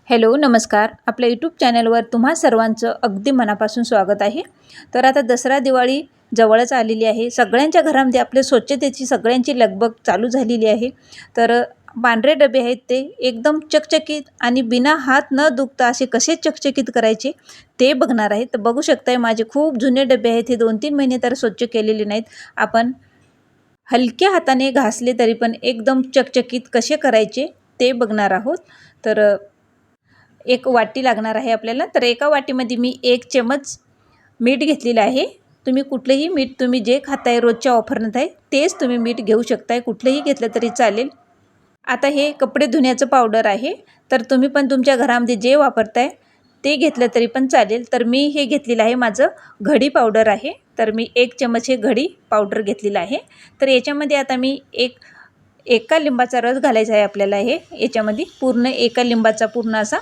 Hello नमस्कार. आपल्या YouTube चॅनलवर तुम्हा सर्वांचं अगदी मनापासून स्वागत आहे. तर आता दसरा दिवाळी जवळच आलेली आहे. सगळ्यांच्या घरामध्ये आपल्या स्वच्छतेची सगळ्यांची लगबग चालू झालेली आहे. तर पांढरे डबे आहेत ते एकदम चकचकीत आणि बिना हात न दुखता असे कसे चकचकीत करायचे ते बघणार आहे. तर बघू शकताय माझे खूप जुने डबे आहेत. हे 2-3 महिने तर स्वच्छ केलेले नाहीत. आपण हलक्या हाताने घासले तरी पण एकदम चकचकीत कसे करायचे ते बघणार आहोत. तर एक वाटी लागणार आहे आपल्याला. तर एका वाटीमध्ये मी 1 चमच मीठ घेतलेलं आहे. तुम्ही कुठलेही मीठ तुम्ही जे खाताय रोजच्या वापरण्यात आहे तेच तुम्ही मीठ घेऊ शकताय. कुठलेही घेतलं तरी चालेल. आता हे कपडे धुण्याचं पावडर आहे. तर तुम्ही पण तुमच्या घरामध्ये जे वापरताय ते घेतलं तरी पण चालेल. तर मी हे घेतलेलं आहे माझं घडी पावडर आहे. तर मी 1 चमच हे घडी पावडर घेतलेलं आहे. तर याच्यामध्ये आता मी एका लिंबाचा रस घालायचा आहे आपल्याला. हे याच्यामध्ये पूर्ण एका लिंबाचा पूर्ण असा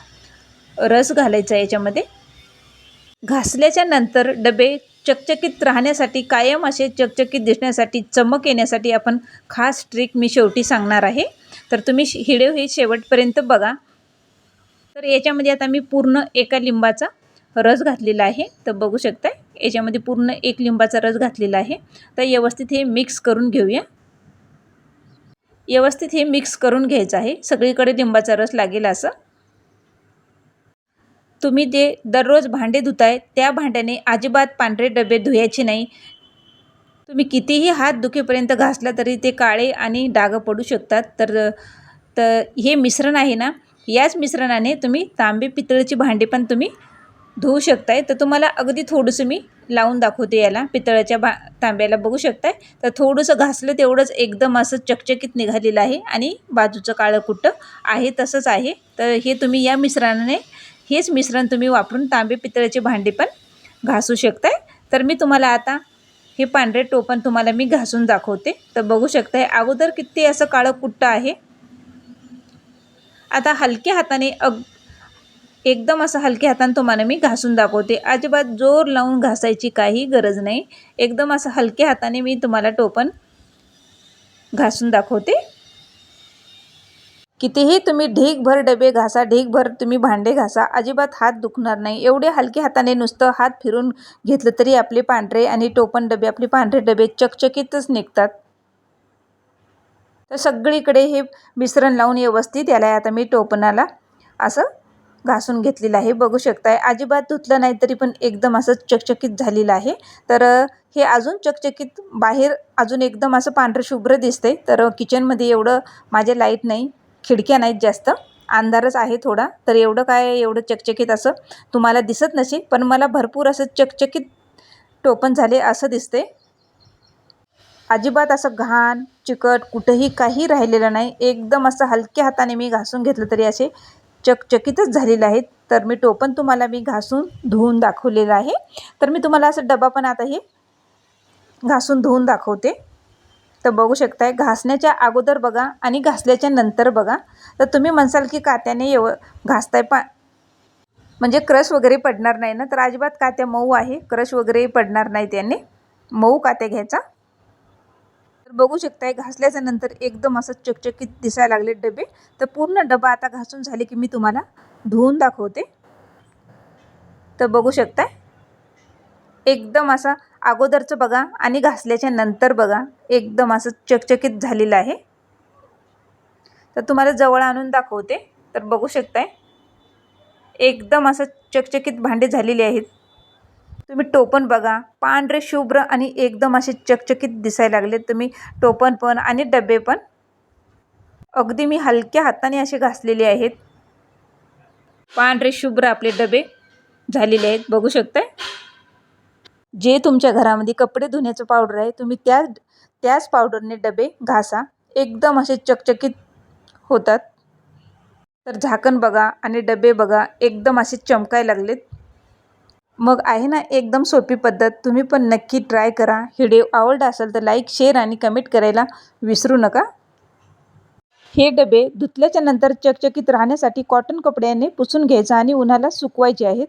रस घालायचा याच्यामध्ये. घासल्याच्या नंतर डबे चकचकीत राहण्यासाठी, कायम असे चकचकीत दिसण्यासाठी, चमक येण्यासाठी आपण खास ट्रिक मी शेवटी सांगणार आहे. तर तुम्ही व्हिडिओ हे शेवटपर्यंत बघा. तर याच्यामध्ये आता मी पूर्ण एका लिंबाचा रस घातलेला आहे. तर बघू शकताय याच्यामध्ये पूर्ण 1 लिंबाचा रस घातलेला आहे. तर व्यवस्थित हे मिक्स करून घेऊया. व्यवस्थित हे मिक्स करून घ्यायचं आहे. सगळीकडे लिंबाचा रस लागेल असं. तुम्ही जे दररोज भांडे धुताय त्या भांड्याने अजिबात पांढरे डबे धुवायचे नाही. तुम्ही कितीही हात दुखेपर्यंत घासला तरी ते काळे आणि डाग पडू शकतात. तर तर हे मिश्रण आहे ना, याच मिश्रणाने तुम्ही तांबे पितळेची भांडी पण तुम्ही धुवू शकताय. तर तुम्हाला अगदी थोडंसं मी लावून दाखवते याला पितळेच्या तांब्याला. बघू शकताय. तर थोडंसं घासलं तेवढंच एकदम असं चकचकीत निघालेलं आहे आणि बाजूचं काळं कुठं आहे तसंच आहे. तर हे तुम्ही या मिश्रणाने हेच मिश्रण तुम्ही वापरून तांबे पितळेची भांडी पण घासू शकताय. तर मी तुम्हाला आता हे पांढरे टोपण तुम्हाला मी घासून दाखवते. तर बघू शकताय अगोदर किती असं काळं कुट्ट आहे. आता हलक्या हाताने एकदम असं हलक्या हाताने तुम्हाला मी घासून दाखवते. अजिबात जोर लावून घासायची काही गरज नाही. एकदम असं हलक्या हाताने मी तुम्हाला टोपण घासून दाखवते. कितीही तुम्ही ढीगभर डबे घासा, ढीगभर तुम्ही भांडे घासा, अजिबात हात दुखणार नाही. एवढे हलक्या हाताने नुसतं हात फिरून घेतलं तरी आपले पांढरे आणि टोपण डबे, आपले पांढरे डबे चकचकीतच निघतात. तर सगळीकडे हे मिश्रण लावून व्यवस्थित याला आता मी टोपणाला असं घासून घेतलेलं आहे. बघू शकताय अजिबात धुतलं नाही तरी पण एकदम असं चकचकीत झालेलं आहे. तर हे अजून चकचकीत बाहेर अजून एकदम असं पांढरं शुभ्र दिसतंय. तर किचनमध्ये एवढं माझे लाईट नाही, खिडक्या नाहीत जास्त, अंधारच आहे थोडा. तर एवढं चकचकीत असं तुम्हाला दिसत नसेल, पण मला भरपूर असं चकचकीत टोपण झाले असं दिसते. अजिबात असं घाण चिकट कुठंही काही राहिलेलं नाही. एकदम असं हलक्या हाताने मी घासून घेतलं तरी असे चकचकीतच झालेले आहेत. तर मी टोपण तुम्हाला मी घासून धुवून दाखवलेलं आहे. तर मी तुम्हाला असं डबा पण आता हे घासून धुवून दाखवते. तर बघू शकताय घासण्याच्या अगोदर बघा आणि घासल्याच्या नंतर बघा. तर तुम्ही म्हणसाल की कात्याने घासताय म्हणजे क्रश वगैरे पडणार नाही ना. तर अजिबात कात्या मऊ आहे, क्रश वगैरे पडणार नाही त्याने. मऊ कात्या घ्यायचा. तर बघू शकताय घासल्याच्या नंतर एकदम असं चकचकीत दिसायला लागले डबे. तर पूर्ण डबा आता घासून झाले की मी तुम्हाला धुवून दाखवते. तर बघू शकताय एकदम असा अगोदरचं बघा आणि घासल्याच्या नंतर बघा एकदम असं चकचकीत झालेलं आहे. तर तुम्हाला जवळ आणून दाखवते. तर बघू शकताय एकदम असं चकचकीत भांडे झालेले आहेत. तुम्ही टोपण बघा पांढरे शुभ्र आणि एकदम असे चकचकीत दिसायला लागले. तुम्ही टोपण पण आणि डबे पण अगदी मी हलक्या हाताने असे घासलेले आहेत. पांढरे शुभ्र आपले डबे झालेले आहेत. बघू शकताय जे तुमच्या घरामध्ये कपडे धुण्याचं पावडर आहे तुम्ही त्याच पावडरने डबे घासा, एकदम असे चकचकीत होतात. तर झाकण बघा आणि डबे बघा एकदम असे चमकायला लागलेत. मग आहे ना एकदम सोपी पद्धत. तुम्ही पण नक्की ट्राय करा. व्हिडिओ आवडला असेल तर लाईक, शेअर आणि कमेंट करायला विसरू नका. हे डबे धुतल्याच्या नंतर चकचकीत राहण्यासाठी कॉटन कपड्याने पुसून घ्यायचं आणि उन्हाला सुकवायचे आहेत.